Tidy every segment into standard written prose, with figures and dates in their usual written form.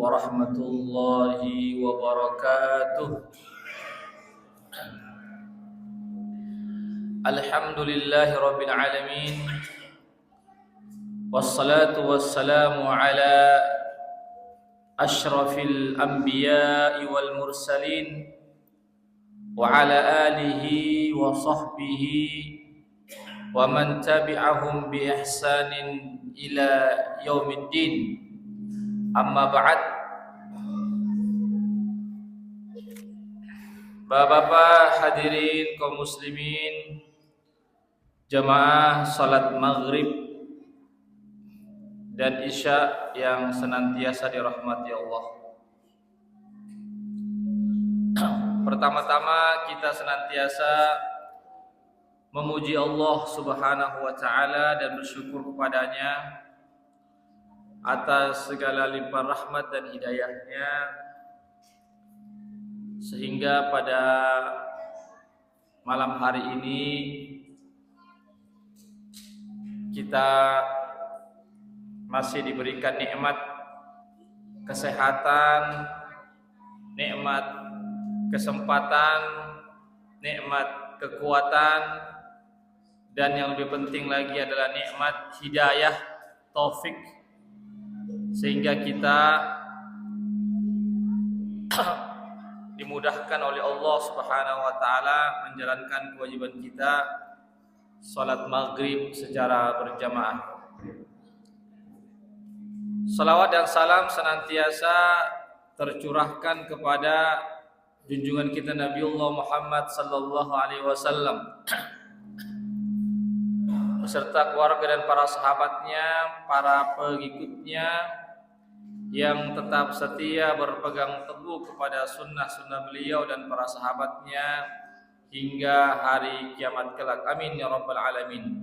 warahmatullahi wabarakatuh. Alhamdulillahi rabbil alamin. Wassalatu wassalamu ala asyrafil anbiya'i wal mursalin wa ala alihi wa sahbihi wa man tabi'ahum bi ihsanin ila yaumiddin. Amma ba'd. Bapak-bapak hadirin kaum muslimin, jamaah salat maghrib dan isya yang senantiasa dirahmati Allah. Pertama-tama kita senantiasa memuji Allah Subhanahu wa taala dan bersyukur kepadanya atas segala limpahan rahmat dan hidayahnya, sehingga pada malam hari ini kita masih diberikan nikmat kesehatan, nikmat kesempatan, nikmat kekuatan, dan yang lebih penting lagi adalah nikmat hidayah, taufik, sehingga kita dimudahkan oleh Allah Subhanahu wa taala menjalankan kewajiban kita salat maghrib secara berjamaah. Salawat dan salam senantiasa tercurahkan kepada junjungan kita Nabiullah Muhammad sallallahu alaihi wasallam beserta keluarga dan para sahabatnya, para pengikutnya yang tetap setia berpegang teguh kepada sunnah-sunnah beliau dan para sahabatnya hingga hari kiamat kelak. Amin ya rabbal alamin.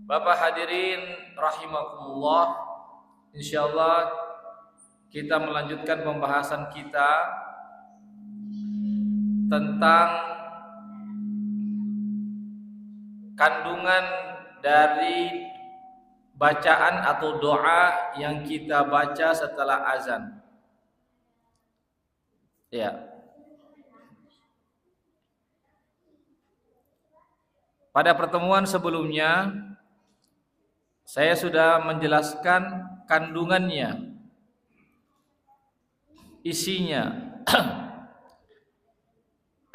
Bapak hadirin rahimakumullah, insyaallah kita melanjutkan pembahasan kita tentang kandungan dari bacaan atau doa yang kita baca setelah azan. Ya. Pada pertemuan sebelumnya saya sudah menjelaskan kandungannya, isinya,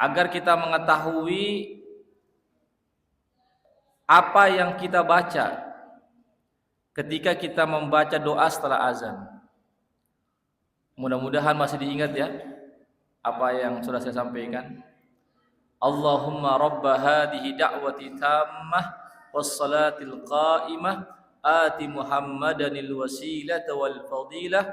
agar kita mengetahui apa yang kita baca ketika kita membaca doa setelah azan. Mudah-mudahan masih diingat ya apa yang sudah saya sampaikan. Allahumma rabba hadhihi da'wati tammah wassalatil qa'imah ati Muhammadanil wasilata wal fadilah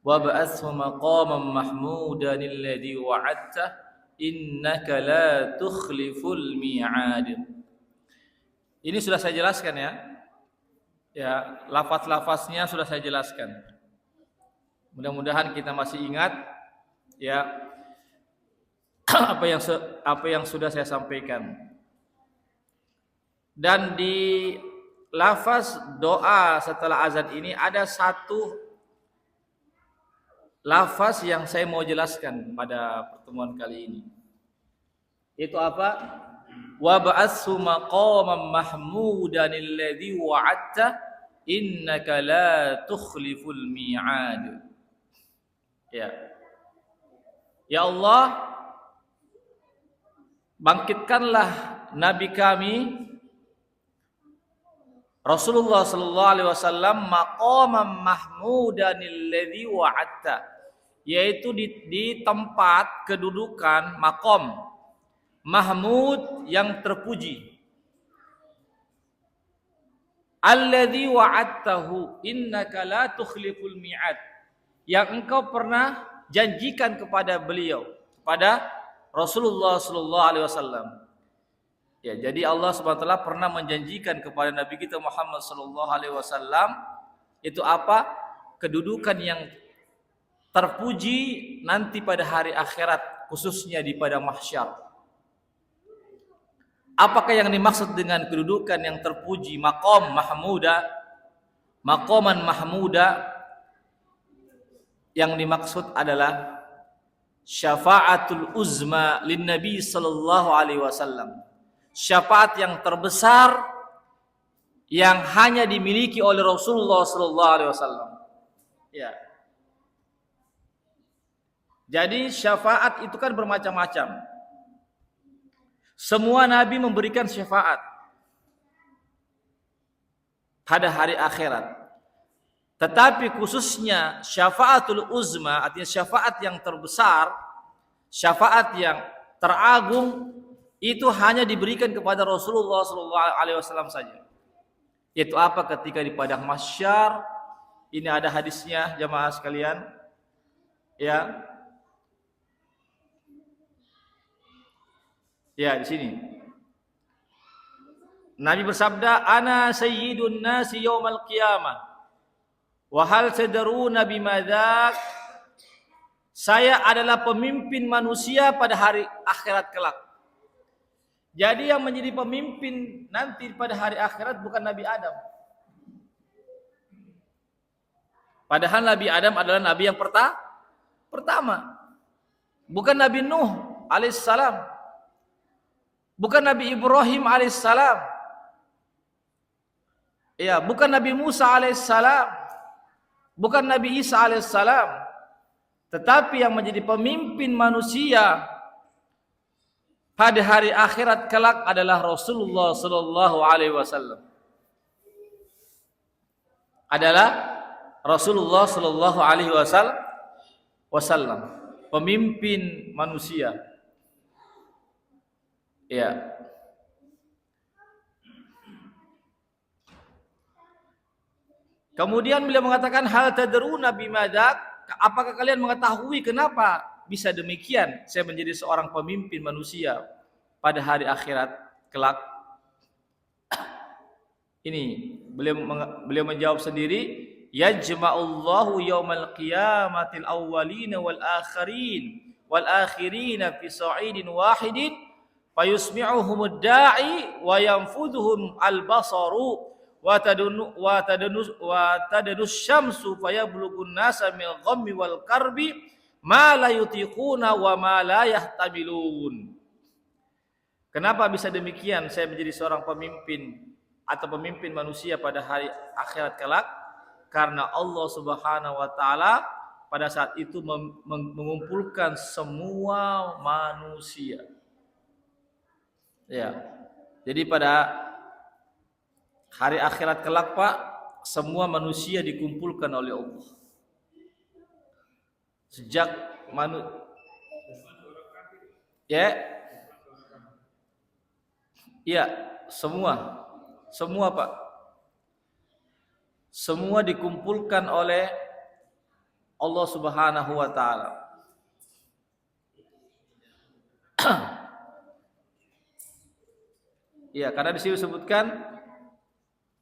wab'athhu maqaman mahmudanil ladzi wa'adta innaka la tukhliful mi'ad. Ini sudah saya jelaskan ya. Ya, lafaz-lafaznya sudah saya jelaskan. Mudah-mudahan kita masih ingat ya apa yang sudah saya sampaikan. Dan di lafaz doa setelah azan ini ada satu lafaz yang saya mau jelaskan pada pertemuan kali ini. Itu apa? Wa ba'atsu maqaman mahmudanil ladzi wa'adta innaka la tukhliful mi'ad. Ya. Ya Allah, bangkitkanlah nabi kami Rasulullah sallallahu alaihi wasallam maqaman mahmudanil ladzi wa'adta, yaitu di tempat kedudukan maqam mahmud yang terpuji. Alladzi wa'adtahu innaka la tukhliful mi'ad, yang engkau pernah janjikan kepada beliau, kepada Rasulullah sallallahu alaihi wasallam. Ya, jadi Allah Subhanahu wa taala pernah menjanjikan kepada Nabi kita Muhammad sallallahu alaihi wasallam itu apa? Kedudukan yang terpuji nanti pada hari akhirat, khususnya di padang mahsyar. Apakah yang dimaksud dengan kedudukan yang terpuji, maqam mahmuda, maqaman mahmuda? yang dimaksud adalah syafaatul uzma lin Nabi sallallahu alaihi wasallam. Syafaat yang terbesar yang hanya dimiliki oleh Rasulullah sallallahu alaihi wasallam. Ya. Jadi syafaat itu kan bermacam-macam. Semua nabi memberikan syafaat pada hari akhirat. Tetapi khususnya syafaatul uzma, artinya syafaat yang terbesar, syafaat yang teragung, itu hanya diberikan kepada Rasulullah SAW saja. Yaitu apa? Ketika di padang mahsyar, ini ada hadisnya jamaah sekalian, ya, di sini. Nabi bersabda, "Ana sayyidun nasi yaumal qiyamah. Wa hal tadaruna bimadza?" Saya adalah pemimpin manusia pada hari akhirat kelak. Jadi yang menjadi pemimpin nanti pada hari akhirat bukan Nabi Adam. Padahal Nabi Adam adalah nabi yang pertama. Bukan Nabi Nuh alaihissalam. Bukan Nabi Ibrahim alaihissalam. Ya, bukan Nabi Musa alaihissalam. Bukan Nabi Isa alaihissalam, tetapi yang menjadi pemimpin manusia pada hari akhirat kelak adalah Rasulullah sallallahu alaihi wasallam. Adalah Rasulullah sallallahu alaihi wasallam, pemimpin manusia. Ya. Kemudian beliau mengatakan, hal tadruna bimadza? Apakah kalian mengetahui kenapa bisa demikian saya menjadi seorang pemimpin manusia pada hari akhirat kelak? Ini beliau menjawab sendiri, yajma'ullahu yaumal qiyamatil awwalina wal akhirina fi sa'idin wahidin fayusmi'uhumud da'i wa yanfudhuhum al-basaru wa tadunus syamsu fayablugun nasa min ghammi wal karbi ma la yutiquna wa ma la yahtabilun. Kenapa bisa demikian saya menjadi seorang pemimpin atau pemimpin manusia pada hari akhirat kelak? Karena Allah Subhanahu wa taala pada saat itu mengumpulkan semua manusia. Ya. Jadi pada hari akhirat kelak, Pak, semua manusia dikumpulkan oleh Allah. Sejak semua Pak. Semua dikumpulkan oleh Allah Subhanahu wa taala. Ya, karena di sini disebutkan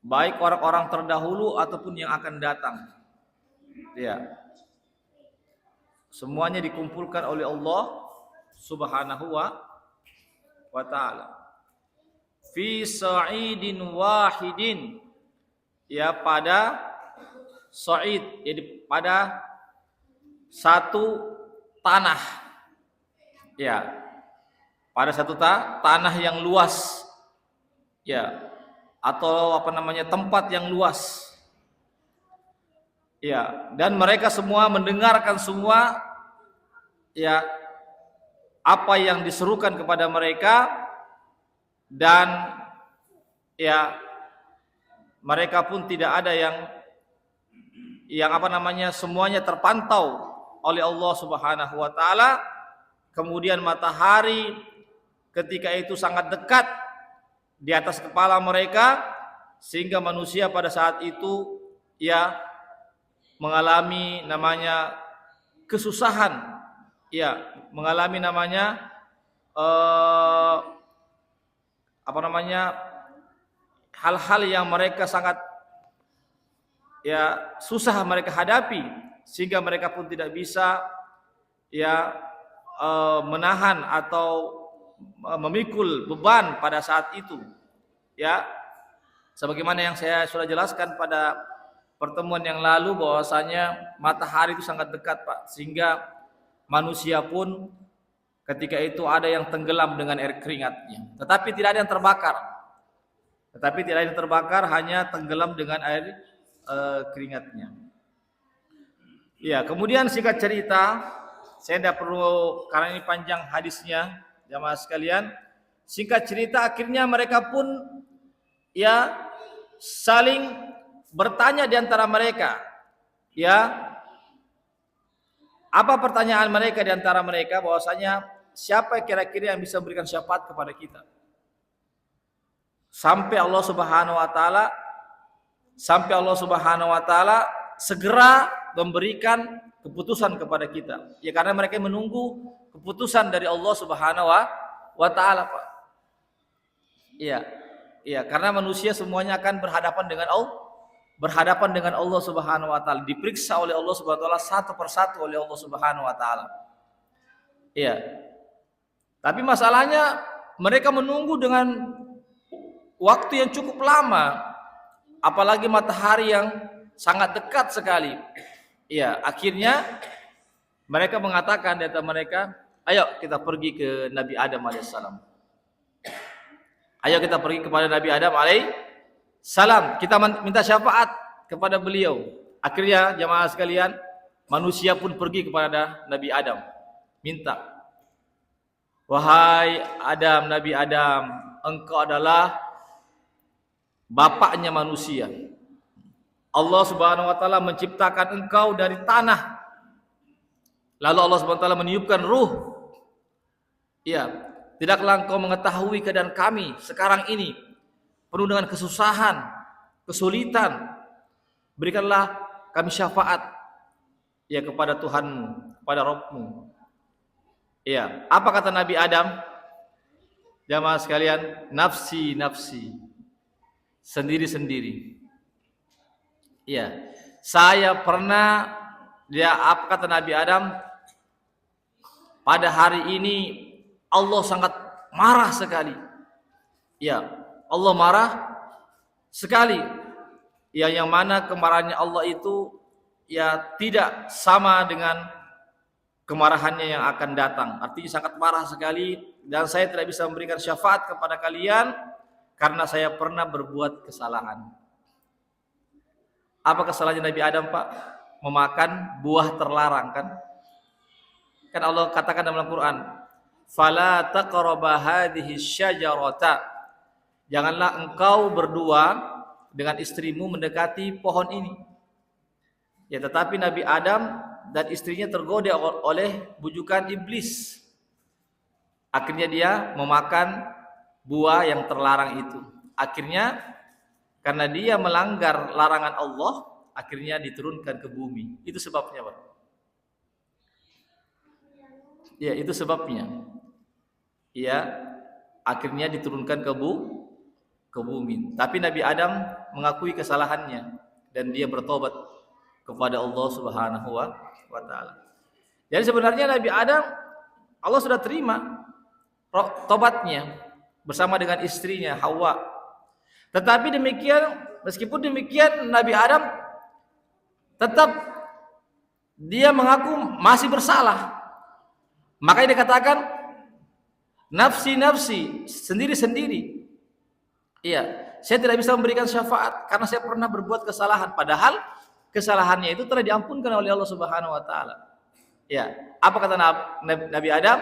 baik orang-orang terdahulu ataupun yang akan datang. Ya. Semuanya dikumpulkan oleh Allah Subhanahu wa taala. Fi sa'idin wahidin. Ya, pada sa'id, jadi pada satu tanah. Ya. Pada satu tanah yang luas. Ya. Atau tempat yang luas. Ya, dan mereka semua mendengarkan semua ya apa yang diserukan kepada mereka, dan ya mereka pun tidak ada yang semuanya terpantau oleh Allah Subhanahu wa taala. Kemudian matahari ketika itu sangat dekat di atas kepala mereka, sehingga manusia pada saat itu ya mengalami namanya kesusahan, ya mengalami namanya hal-hal yang mereka sangat ya susah mereka hadapi, sehingga mereka pun tidak bisa ya menahan atau memikul beban pada saat itu, ya sebagaimana yang saya sudah jelaskan pada pertemuan yang lalu bahwasanya matahari itu sangat dekat, Pak, sehingga manusia pun ketika itu ada yang tenggelam dengan air keringatnya, tetapi tidak ada yang terbakar. Hanya tenggelam dengan air keringatnya. Ya, kemudian singkat cerita, saya tidak perlu karena ini panjang hadisnya, jamaah sekalian. Singkat cerita, akhirnya mereka pun ya saling bertanya di antara mereka. Ya, apa pertanyaan mereka di antara mereka? Bahwasanya siapa kira-kira yang bisa memberikan syafaat kepada kita? Sampai Allah Subhanahu wa taala segera memberikan keputusan kepada kita. Ya, karena mereka menunggu keputusan dari Allah Subhanahu wa taala, Pak. Iya. Iya, karena manusia semuanya akan berhadapan dengan Allah Subhanahu wa taala, diperiksa oleh Allah Subhanahu wa taala satu persatu oleh Allah Subhanahu wa taala. Iya. Tapi masalahnya mereka menunggu dengan waktu yang cukup lama, apalagi matahari yang sangat dekat sekali. Iya, akhirnya mereka mengatakan di antara mereka, "Ayo kita pergi ke Nabi Adam alaihissalam. Ayo kita pergi kepada Nabi Adam alaihissalam. Kita minta syafaat kepada beliau." Akhirnya jamaah sekalian, manusia pun pergi kepada Nabi Adam, minta, "Wahai Adam, Nabi Adam, engkau adalah bapaknya manusia. Allah Subhanahu wa taala menciptakan engkau dari tanah. Lalu Allah Subhanahu wa taala meniupkan ruh. Ya, tidaklah engkau mengetahui keadaan kami sekarang ini penuh dengan kesusahan, kesulitan. Berikanlah kami syafaat ya kepada Tuhanmu, kepada Rabbmu." Ya, apa kata Nabi Adam? Jamaah sekalian, nafsi, nafsi. Sendiri-sendiri. Ya, saya pernah, apa kata Nabi Adam? Pada hari ini Allah sangat marah sekali. Ya, Allah marah sekali. Ya, yang mana kemarahannya Allah itu ya tidak sama dengan kemarahannya yang akan datang. Artinya sangat marah sekali, dan saya tidak bisa memberikan syafaat kepada kalian karena saya pernah berbuat kesalahan. Apa kesalahannya Nabi Adam, Pak? Memakan buah terlarang, kan? Kan Allah katakan dalam Al-Quran, "Fala taqraba hadhihi syajarata." Janganlah engkau berdua dengan istrimu mendekati pohon ini. Ya, tetapi Nabi Adam dan istrinya tergoda oleh bujukan iblis. Akhirnya dia memakan buah yang terlarang itu. Akhirnya karena dia melanggar larangan Allah, akhirnya diturunkan ke bumi. Itu sebabnya, Pak. Ya, itu sebabnya. Ya, akhirnya diturunkan ke bumi. Tapi Nabi Adam mengakui kesalahannya dan dia bertobat kepada Allah Subhanahu wa taala. Jadi sebenarnya Nabi Adam Allah sudah terima tobatnya bersama dengan istrinya Hawa. Tetapi meskipun demikian Nabi Adam tetap dia mengaku masih bersalah. Makanya dikatakan nafsi, nafsi, sendiri-sendiri. Iya, saya tidak bisa memberikan syafaat karena saya pernah berbuat kesalahan, padahal kesalahannya itu telah diampunkan oleh Allah Subhanahu wa taala. Ya, apa kata Nabi Adam?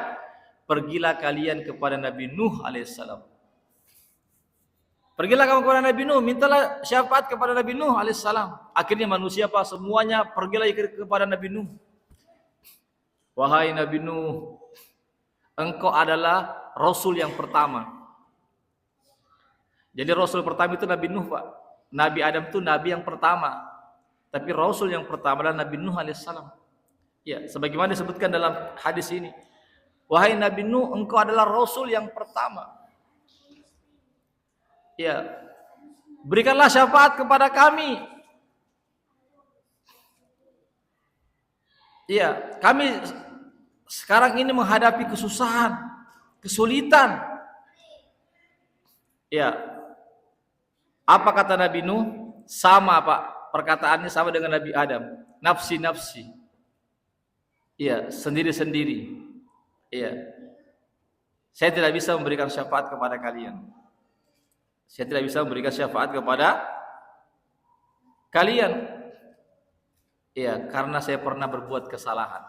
Pergilah kalian kepada Nabi Nuh alaihissalam. Pergilah kamu kepada Nabi Nuh, mintalah syafaat kepada Nabi Nuh alaihissalam. Akhirnya manusia, Pak, semuanya pergilah kepada Nabi Nuh. Wahai Nabi Nuh, engkau adalah Rasul yang pertama. Jadi Rasul pertama itu Nabi Nuh, Pak. Nabi Adam itu Nabi yang pertama. Tapi Rasul yang pertama adalah Nabi Nuh alaihissalam. Ya, sebagaimana disebutkan dalam hadis ini. Wahai Nabi Nuh, engkau adalah Rasul yang pertama. Ya, berikanlah syafaat kepada kami. Ya, kami sekarang ini menghadapi kesusahan, kesulitan. Ya, apa kata Nabi Nuh? Sama, Pak, perkataannya sama dengan Nabi Adam, nafsi nafsi. Iya, sendiri-sendiri. Iya. Saya tidak bisa memberikan syafaat kepada kalian. Saya tidak bisa memberikan syafaat kepada kalian. Iya, karena saya pernah berbuat kesalahan.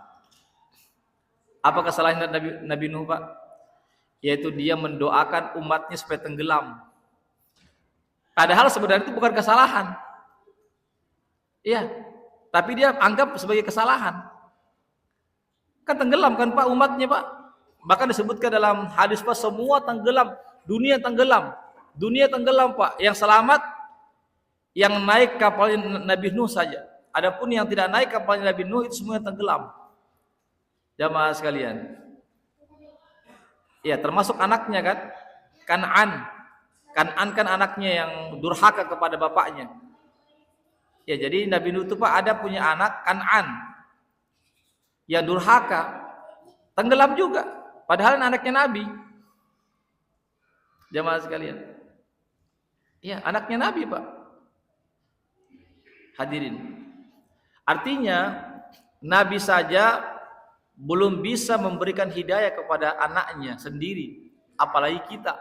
Apa kesalahan Nabi Nuh, Pak? Yaitu dia mendoakan umatnya supaya tenggelam. Padahal sebenarnya itu bukan kesalahan. Iya, tapi dia anggap sebagai kesalahan. Kan tenggelam kan Pak umatnya, Pak. Bahkan disebutkan dalam hadis, Pak, semua tenggelam, dunia tenggelam. Dunia tenggelam, Pak. Yang selamat yang naik kapal Nabi Nuh saja. Adapun yang tidak naik kapal Nabi Nuh itu semuanya tenggelam. Jamaah sekalian. Ya, termasuk anaknya kan? Kan'an. Kan'an kan anaknya yang durhaka kepada bapaknya. Ya, jadi Nabi Nuh itu, Pak, ada punya anak Kan'an yang durhaka, tenggelam juga. Padahal anaknya Nabi. Jamaah sekalian. Ya, anaknya Nabi, Pak. Hadirin. Artinya Nabi saja belum bisa memberikan hidayah kepada anaknya sendiri, apalagi kita.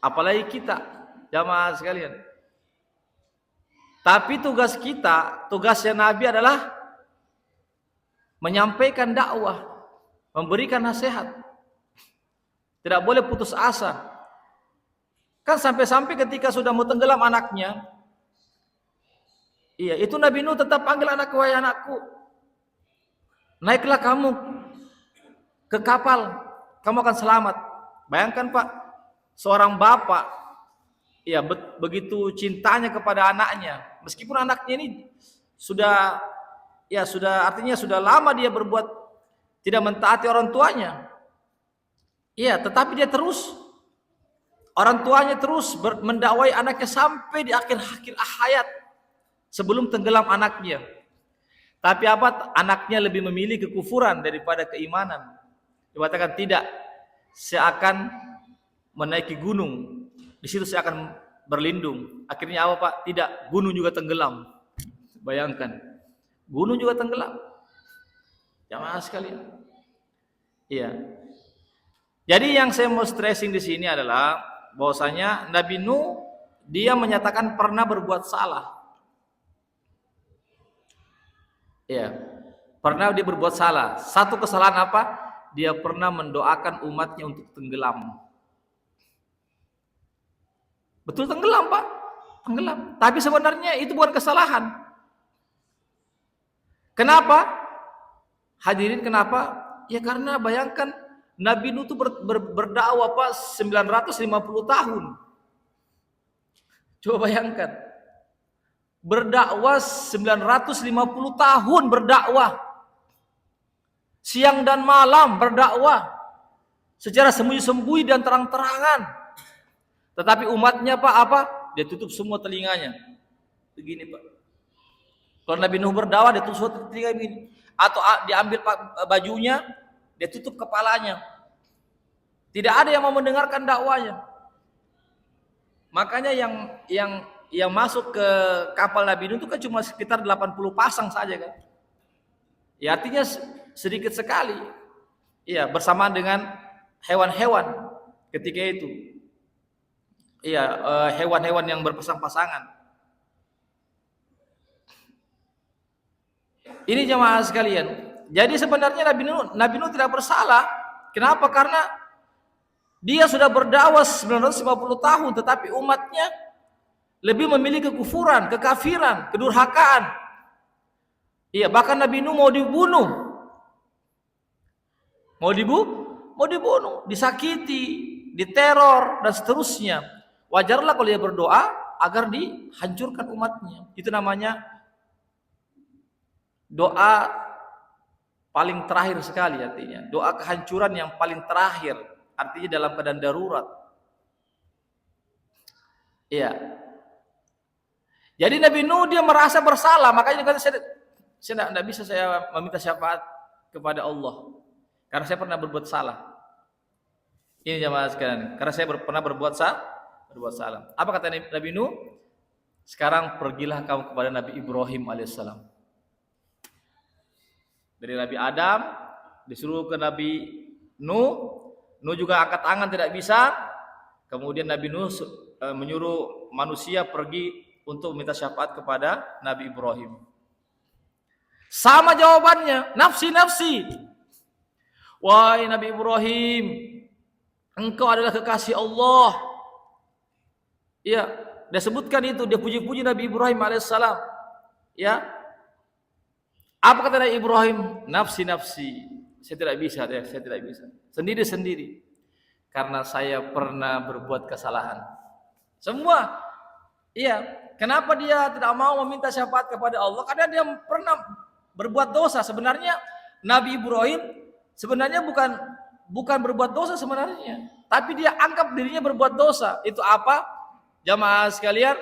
Apalagi kita, jamaah sekalian. Tapi tugas kita, tugasnya Nabi adalah menyampaikan dakwah, memberikan nasihat. Tidak boleh putus asa. Kan sampai-sampai ketika sudah mau tenggelam anaknya, iya, itu Nabi Nuh tetap panggil anak, wahai anakku, naiklah kamu ke kapal, kamu akan selamat. Bayangkan, Pak, seorang bapak, ya, begitu cintanya kepada anaknya, meskipun anaknya ini sudah artinya sudah lama dia berbuat tidak mentaati orang tuanya, iya, tetapi dia terus, orang tuanya terus mendakwai anaknya sampai di akhir hayat. Sebelum tenggelam anaknya. Tapi apa? Anaknya lebih memilih kekufuran daripada keimanan. Dikatakan tidak, saya akan menaiki gunung. Di situ saya akan berlindung. Akhirnya apa, Pak? Tidak, gunung juga tenggelam. Bayangkan, gunung juga tenggelam. Jamaah sekalian. Iya. Jadi yang saya mau stressing di sini adalah bahwasanya Nabi Nuh dia menyatakan pernah berbuat salah. Ya, pernah dia berbuat salah. Satu kesalahan apa? Dia pernah mendoakan umatnya untuk tenggelam. Betul tenggelam, Pak. Tenggelam. Tapi sebenarnya itu bukan kesalahan. Kenapa? Hadirin, kenapa? Ya karena bayangkan Nabi Nuh itu berdakwah, Pak, 950 tahun. Coba bayangkan. Berdakwah 950 tahun berdakwah. Siang dan malam berdakwah. Secara sembunyi-sembunyi dan terang-terangan. Tetapi umatnya, Pak, apa? Dia tutup semua telinganya. Begini, Pak. Kalau Nabi Nuh berdakwah, dia tutup semua telinga begini. Atau diambil bajunya, dia tutup kepalanya. Tidak ada yang mau mendengarkan dakwanya. Makanya yang masuk ke kapal Nabi Nuh itu kan cuma sekitar 80 pasang saja kan. Ya, artinya sedikit sekali. Iya, bersamaan dengan hewan-hewan ketika itu. Iya, hewan-hewan yang berpasang-pasangan. Ini jemaah sekalian. Jadi sebenarnya Nabi Nuh tidak bersalah. Kenapa? Karena dia sudah berdakwah 950 tahun, tetapi umatnya lebih memilih kekufuran, kekafiran, kedurhakaan. Iya, bahkan Nabi Nuh mau dibunuh. Mau dibunuh, disakiti, diteror dan seterusnya. Wajarlah kalau dia berdoa agar dihancurkan umatnya. Itu namanya doa paling terakhir sekali artinya. Doa kehancuran yang paling terakhir, artinya dalam keadaan darurat. Iya. Jadi Nabi Nuh dia merasa bersalah, makanya saya tidak bisa saya meminta syafaat kepada Allah karena saya pernah berbuat salah. Ini jemaah sekalian, karena saya pernah berbuat berbuat salah. Apa kata Nabi Nuh? Sekarang pergilah kamu kepada Nabi Ibrahim alaihissalam. Dari Nabi Adam disuruh ke Nabi Nuh. Nuh juga angkat tangan tidak bisa. Kemudian Nabi Nuh menyuruh manusia pergi untuk meminta syafaat kepada Nabi Ibrahim. Sama jawabannya, nafsi. Wahai Nabi Ibrahim, engkau adalah kekasih Allah. Ya, dia sebutkan itu, dia puji-puji Nabi Ibrahim alaihissalam. Ya, apa kata Nabi Ibrahim? Nafsi. Saya tidak bisa. Sendiri. Karena saya pernah berbuat kesalahan. Semua. Iya. Kenapa dia tidak mau meminta syafaat kepada Allah? Karena dia pernah berbuat dosa. Sebenarnya Nabi Ibrahim sebenarnya bukan berbuat dosa sebenarnya, tapi dia anggap dirinya berbuat dosa. Itu apa? Jamaah sekalian,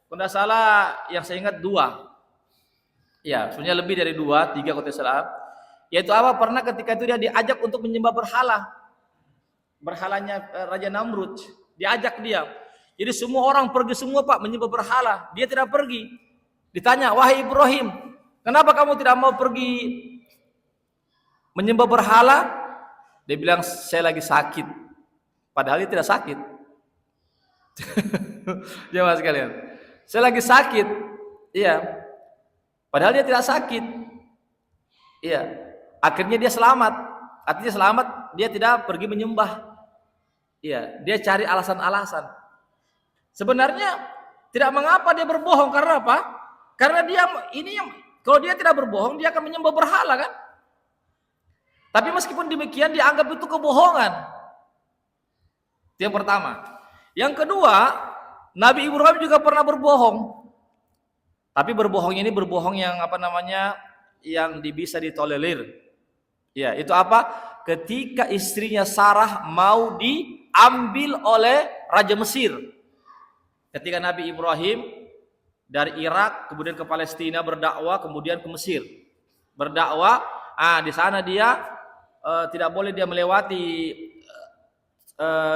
kalau tidak salah yang saya ingat 2. Ya, sebenarnya lebih dari 2, 3 kalau tidak salah. Yaitu apa? Pernah ketika itu dia diajak untuk menyembah berhalanya Raja Namrud. Diajak dia. Jadi semua orang pergi semua Pak menyembah berhala. Dia tidak pergi. Ditanya, wahai Ibrahim, kenapa kamu tidak mau pergi menyembah berhala? Dia bilang, saya lagi sakit. Padahal dia tidak sakit. Jemaah sekalian, saya lagi sakit. Iya. Padahal dia tidak sakit. Iya. Akhirnya dia selamat. Artinya selamat, dia tidak pergi menyembah. Iya, dia cari alasan-alasan. Sebenarnya tidak mengapa dia berbohong, karena apa? Karena dia ini yang kalau dia tidak berbohong, dia akan menyembah berhala kan? Tapi meskipun demikian dianggap itu kebohongan. Itu yang pertama. Yang kedua, Nabi Ibrahim juga pernah berbohong. Tapi berbohong ini berbohong yang yang bisa ditolerir. Ya, itu apa? Ketika istrinya Sarah mau diambil oleh Raja Mesir. Ketika Nabi Ibrahim dari Irak kemudian ke Palestina berdakwah, kemudian ke Mesir berdakwah, di sana dia tidak boleh dia melewati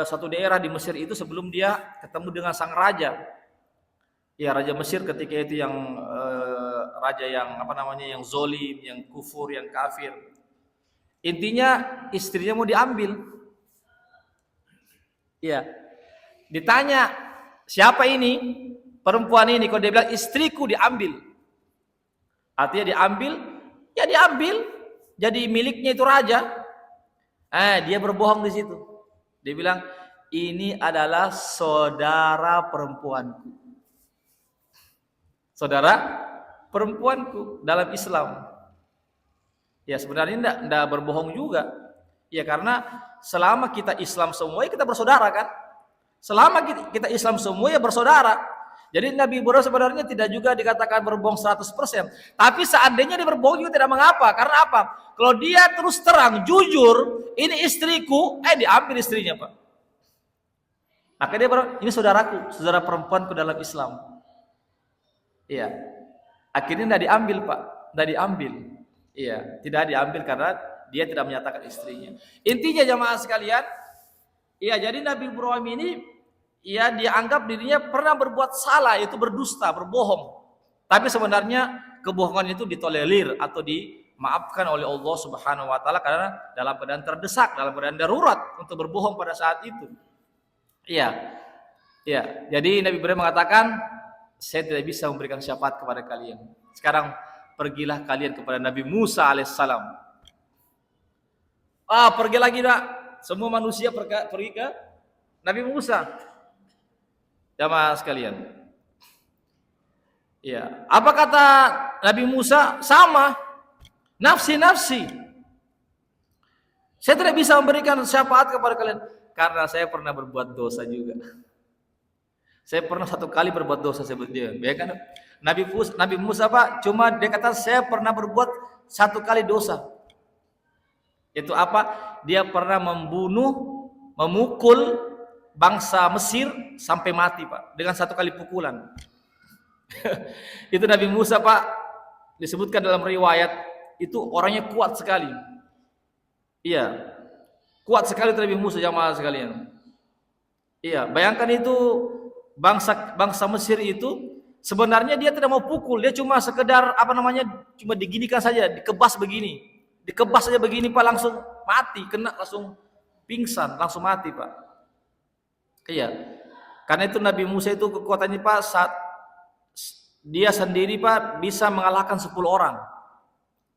satu daerah di Mesir itu sebelum dia ketemu dengan sang raja. Ya, Raja Mesir ketika itu yang raja yang yang zolim, yang kufur, yang kafir. Intinya istrinya mau diambil. Ya. Ditanya, siapa ini? Perempuan ini. Kalau dia bilang istriku, diambil. Artinya diambil, ya diambil. Jadi miliknya itu raja. Dia berbohong di situ. Dia bilang, ini adalah saudara perempuanku. Saudara perempuanku dalam Islam. Ya sebenarnya enggak berbohong juga. Ya karena selama kita Islam semua ya kita bersaudara kan. Selama kita Islam semua ya bersaudara. Jadi Nabi Ibrahim sebenarnya tidak juga dikatakan berbohong 100%. Tapi seandainya dia berbohong juga tidak mengapa. Karena apa? Kalau dia terus terang, jujur, ini istriku, diambil istrinya Pak. Maka dia bilang, ini saudaraku, saudara perempuanku dalam Islam. Iya. Akhirnya tidak diambil Pak. Tidak diambil. Iya, tidak diambil karena dia tidak menyatakan istrinya. Intinya jamaah sekalian, iya jadi Nabi Ibrahim ini ya dianggap dirinya pernah berbuat salah, yaitu berdusta, berbohong. Tapi sebenarnya kebohongan itu ditolerir atau dimaafkan oleh Allah Subhanahu wa taala karena dalam keadaan terdesak, dalam keadaan darurat untuk berbohong pada saat itu. Iya. Iya, jadi Nabi Ibrahim mengatakan, saya tidak bisa memberikan syafaat kepada kalian. Sekarang pergilah kalian kepada Nabi Musa alaihissalam. Pergi lagi dah. Semua manusia pergi ke Nabi Musa. Jamaah sekalian. Ya, apa kata Nabi Musa? Sama. Nafsi. Saya tidak bisa memberikan syafaat kepada kalian karena saya pernah berbuat dosa juga. Saya pernah 1 kali berbuat dosa sebetulnya. Ya kan? Nabi Musa Pak cuma dia kata saya pernah berbuat 1 kali dosa. Itu apa? Dia pernah memukul bangsa Mesir sampai mati Pak dengan 1 kali pukulan. Itu Nabi Musa Pak disebutkan dalam riwayat itu orangnya kuat sekali. Iya. Kuat sekali Nabi Musa jamaah sekalian. Iya, bayangkan itu bangsa bangsa Mesir itu sebenarnya dia tidak mau pukul, dia cuma sekedar apa namanya, cuma diginikan saja, dikebas begini. Dikebas saja begini Pak, langsung mati, kena langsung pingsan, langsung mati Pak. Iya. Karena itu Nabi Musa itu kekuatannya Pak, saat dia sendiri Pak bisa mengalahkan 10 orang.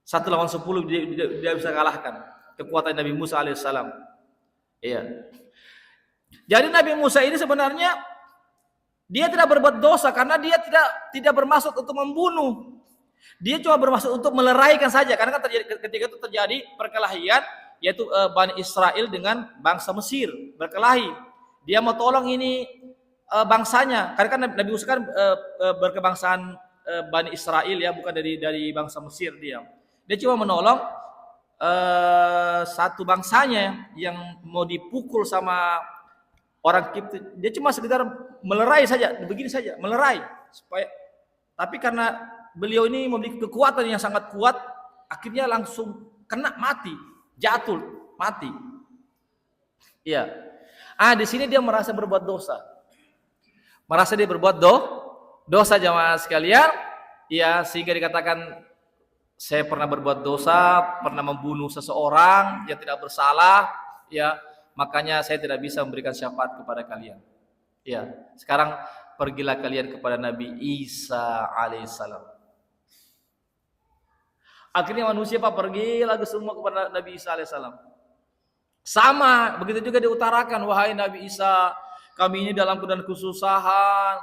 1 lawan 10 dia bisa kalahkan. Kekuatan Nabi Musa alaihissalam. Iya. Jadi Nabi Musa ini sebenarnya dia tidak berbuat dosa karena dia tidak bermaksud untuk membunuh. Dia cuma bermaksud untuk meleraikan saja, karena kan ketika itu terjadi perkelahian, yaitu Bani Israel dengan bangsa Mesir berkelahi. Dia mau tolong ini bangsanya, karena kan Nabi Musa kan berkebangsaan Bani Israel ya, bukan dari bangsa Mesir dia. Dia cuma menolong satu bangsanya yang mau dipukul sama orang Kipti. Dia cuma sekedar melerai saja, begini saja, melerai supaya, tapi karena beliau ini memiliki kekuatan yang sangat kuat, akhirnya langsung kena mati, jatuh, mati. Iya. Di sini dia merasa berbuat dosa. Merasa dia berbuat dosa jamaah sekalian. Ya, sehingga dikatakan saya pernah berbuat dosa, pernah membunuh seseorang yang tidak bersalah, ya, makanya saya tidak bisa memberikan syafaat kepada kalian. Ya, sekarang pergilah kalian kepada Nabi Isa alaihissalam. Akhirnya manusia Pak pergi lagi semua kepada Nabi Isa alaihissalam. Sama, begitu juga diutarakan, wahai Nabi Isa, kami ini dalam keadaan kesusahan,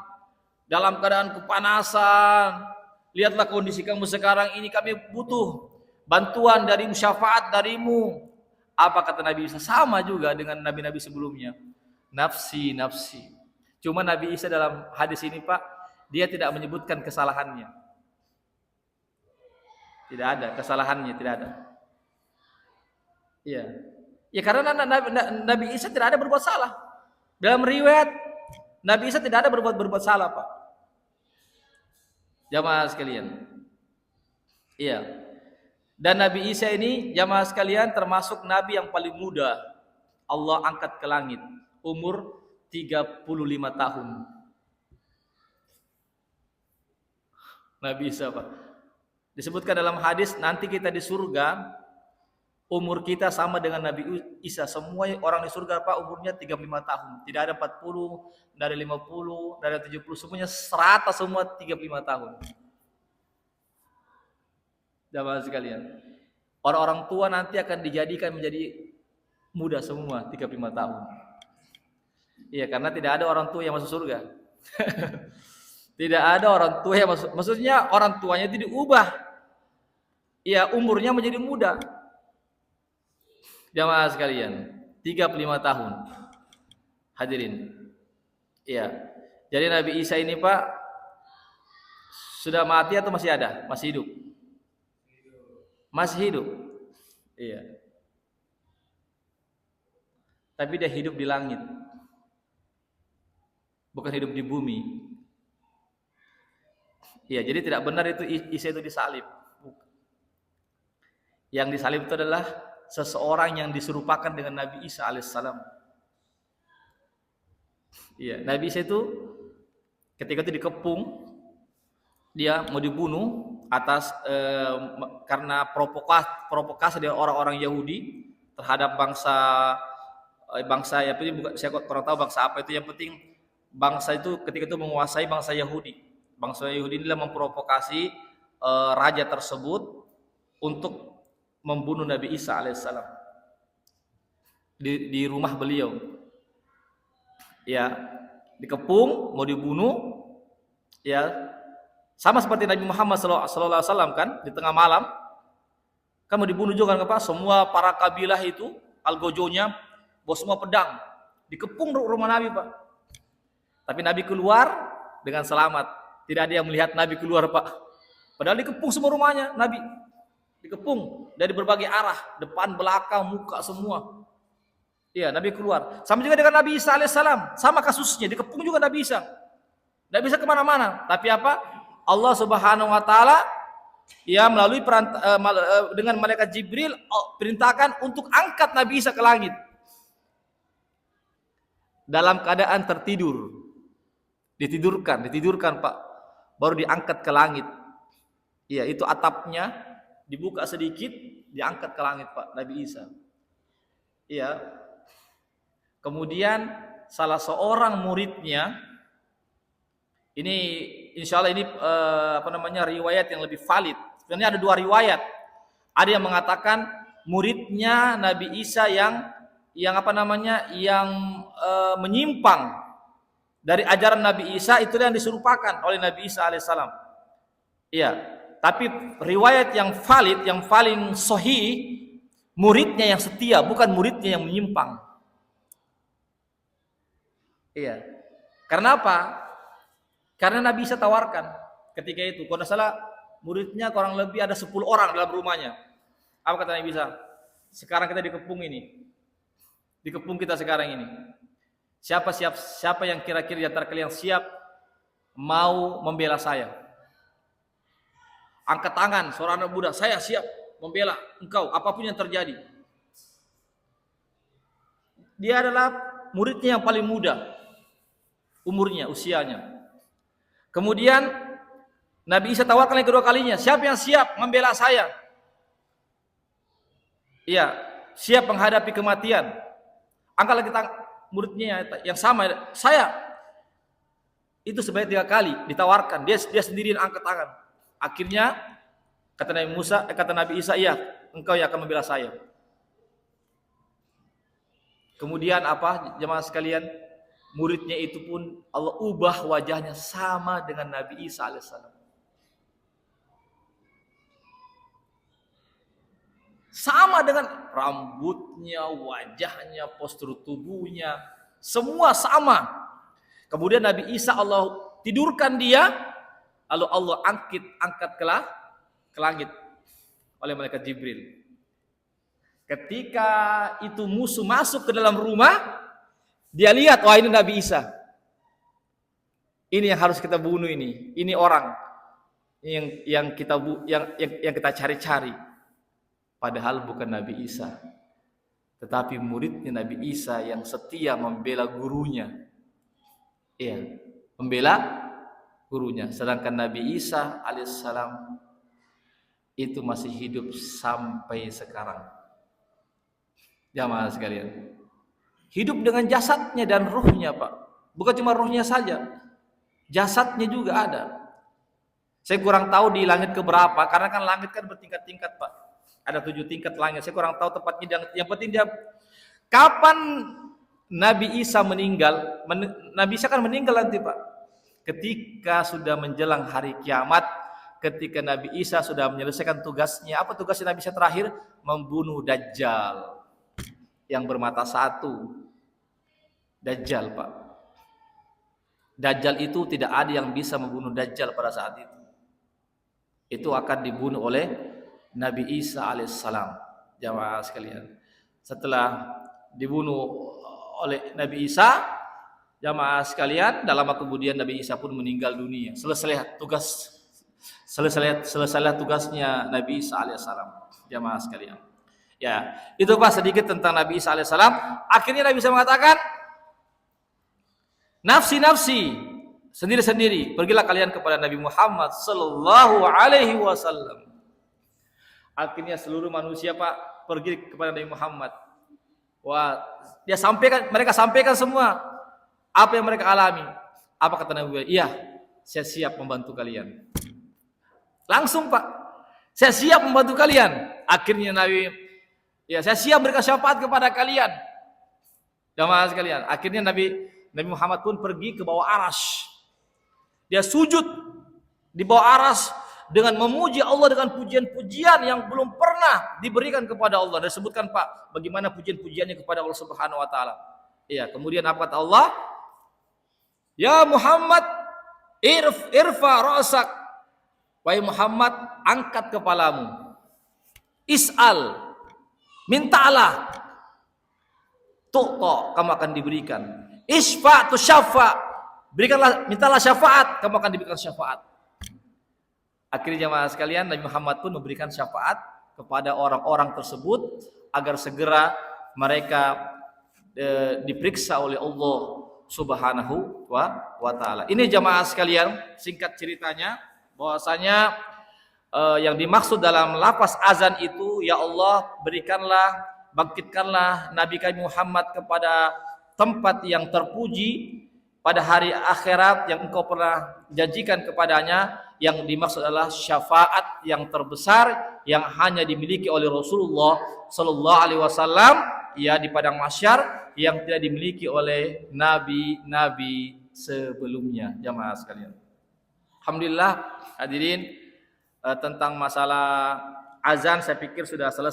dalam keadaan kepanasan. Lihatlah kondisi kamu sekarang ini, kami butuh bantuan darimu, syafaat darimu. Apa kata Nabi Isa? Sama juga dengan nabi-nabi sebelumnya. Nafsi, nafsi. Cuma Nabi Isa dalam hadis ini Pak, dia tidak menyebutkan kesalahannya. Tidak ada kesalahannya, tidak ada. Iya. Ya karena Nabi Isa tidak ada berbuat salah. Dalam riwayat Nabi Isa tidak ada berbuat salah, Pak. Jamaah sekalian. Iya. Dan Nabi Isa ini jamaah sekalian termasuk nabi yang paling muda Allah angkat ke langit, umur 35 tahun. Nabi Isa, Pak. Disebutkan dalam hadis, nanti kita di surga umur kita sama dengan Nabi Isa. Semua orang di surga Pak umurnya 35 tahun. Tidak ada 40, tidak ada 50, tidak ada 70, semuanya serata semua 35 tahun. Jamaah sekalian. Orang-orang tua nanti akan dijadikan menjadi muda semua 35 tahun. Iya, karena tidak ada orang tua yang masuk surga. Tidak ada orang tua yang masuk, maksudnya orang tuanya itu diubah. Ya, umurnya menjadi muda. Jamaah sekalian, 35 tahun. Hadirin. Iya. Jadi Nabi Isa ini Pak sudah mati atau masih ada? Masih hidup? Masih hidup. Iya. Tapi dia hidup di langit. Bukan hidup di bumi. Iya, jadi tidak benar itu Isa itu disalib. Yang disalib itu adalah seseorang yang diserupakan dengan Nabi Isa alaihissalam. Iya, Nabi Isa itu ketika itu dikepung, dia mau dibunuh atas karena provokasi dari orang-orang Yahudi terhadap bangsa ya, saya kurang tahu bangsa apa itu, yang penting bangsa itu ketika itu menguasai bangsa Yahudi. Bangsa Yahudi inilah memprovokasi raja tersebut untuk membunuh Nabi Isa alaihissalam di rumah beliau. Ya, dikepung, mau dibunuh. Ya, sama seperti Nabi Muhammad SAW kan, di tengah malam kan mau dibunuh juga kan Pak. Semua para kabilah itu algojonya bawa semua pedang, dikepung rumah Nabi Pak. Tapi Nabi keluar dengan selamat. Tidak ada yang melihat Nabi keluar Pak. Padahal dikepung semua rumahnya Nabi. Dikepung dari berbagai arah, depan, belakang, muka semua. Iya, Nabi keluar. Sama juga dengan Nabi Isa alaihissalam, sama kasusnya, dikepung juga Nabi Isa. Tidak bisa kemana-mana. Tapi apa? Allah Subhanahu Wa Taala ya melalui dengan malaikat Jibril perintahkan untuk angkat Nabi Isa ke langit. dalam keadaan tertidur. Ditidurkan Pak. Baru diangkat ke langit. Iya, itu atapnya dibuka sedikit, diangkat ke langit Pak, Nabi Isa. Iya. Kemudian salah seorang muridnya, ini insya Allah ini riwayat yang lebih valid. Sebenarnya ada dua riwayat. Ada yang mengatakan muridnya Nabi Isa yang menyimpang dari ajaran Nabi Isa, itu yang diserupakan oleh Nabi Isa alaihissalam. Iya, tapi riwayat yang valid, yang paling sahih, muridnya yang setia, bukan muridnya yang menyimpang. Iya. Karena apa? Karena Nabi Isa tawarkan ketika itu, kalau tidak salah muridnya kurang lebih ada 10 orang dalam rumahnya. Apa kata Nabi Isa? Sekarang kita dikepung ini. Dikepung kita sekarang ini. Siapa yang kira-kira di antara kalian siap mau membela saya? Angkat tangan, seorang anak muda, saya siap membela engkau apapun yang terjadi. Dia adalah muridnya yang paling muda umurnya, usianya. Kemudian Nabi Isa tawarkan yang kedua kalinya, siapa yang siap membela saya? Iya, siap menghadapi kematian. Angkat lagi muridnya yang sama, saya. Itu sebanyak 3 kali ditawarkan, dia sendiri angkat tangan. Akhirnya kata Nabi Isa, iya, engkau yang akan membela saya. Kemudian apa jemaah sekalian? Muridnya itu pun Allah ubah wajahnya sama dengan Nabi Isa alaihissalam. Sama dengan rambutnya, wajahnya, postur tubuhnya, semua sama. Kemudian Nabi Isa Allah tidurkan dia, lalu Allah angkat ke langit oleh malaikat Jibril. Ketika itu musuh masuk ke dalam rumah, dia lihat, wah ini Nabi Isa. Ini yang harus kita bunuh ini. Ini orang yang kita cari-cari. Padahal bukan Nabi Isa, tetapi muridnya Nabi Isa yang setia membela gurunya. Iya, membela gurunya. Sedangkan Nabi Isa alaihissalam itu masih hidup sampai sekarang. Jamaah sekalian, hidup dengan jasadnya dan ruhnya Pak. Bukan cuma ruhnya saja, jasadnya juga ada. Saya kurang tahu di langit keberapa, karena kan langit kan bertingkat-tingkat Pak. Ada 7 tingkat langit. Saya kurang tahu tepatnya. Yang penting dia kapan Nabi Isa meninggal. Nabi Isa kan meninggal nanti Pak. Ketika sudah menjelang hari kiamat, ketika Nabi Isa sudah menyelesaikan tugasnya. Apa tugasnya Nabi Isa terakhir? Membunuh Dajjal yang bermata 1. Dajjal Pak. Dajjal itu tidak ada yang bisa membunuh Dajjal pada saat itu. Itu akan dibunuh oleh Nabi Isa alaihissalam. Jamaah sekalian, setelah dibunuh oleh Nabi Isa, jamaah sekalian, dalam waktu kemudian Nabi Isa pun meninggal dunia. Selesailah tugasnya Nabi Isa alaihissalam. Jamaah sekalian, ya itu Pak sedikit tentang Nabi Isa alaihissalam. Akhirnya Nabi Isa mengatakan, nafsi sendiri-sendiri, pergilah kalian kepada Nabi Muhammad sallallahu alaihi wasallam. Akhirnya seluruh manusia Pak pergi kepada Nabi Muhammad. Wah, mereka sampaikan semua apa yang mereka alami. Apa kata Nabi? Iya, saya siap membantu kalian. Langsung Pak, saya siap membantu kalian. Akhirnya Nabi, ya saya siap berikan syafaat kepada kalian. Jamaah sekalian, akhirnya Nabi Muhammad pun pergi ke bawah aras. Dia sujud di bawah aras dengan memuji Allah dengan pujian-pujian yang belum pernah diberikan kepada Allah. Dan sebutkan Pak, bagaimana pujian-pujiannya kepada Allah Subhanahu wa taala. Iya, kemudian apa kata Allah? Ya Muhammad, irfa ra'sak. Wahai Muhammad, angkat kepalamu. Is'al, mintalah. Tu'ta, kamu akan diberikan. Isfa tu syafa, mintalah syafaat, kamu akan diberikan syafaat. Akhirnya jemaah sekalian, Nabi Muhammad pun memberikan syafaat kepada orang-orang tersebut agar segera mereka diperiksa oleh Allah Subhanahu wa taala. Ini jamaah sekalian, singkat ceritanya bahwasanya yang dimaksud dalam lafaz azan itu, ya Allah berikanlah, bangkitkanlah Nabi kami Muhammad kepada tempat yang terpuji pada hari akhirat yang engkau pernah janjikan kepadanya, yang dimaksud adalah syafaat yang terbesar yang hanya dimiliki oleh Rasulullah sallallahu alaihi wasallam ya di padang mahsyar, yang tidak dimiliki oleh nabi-nabi sebelumnya. Jamaah sekalian, alhamdulillah hadirin, tentang masalah azan saya pikir sudah selesai.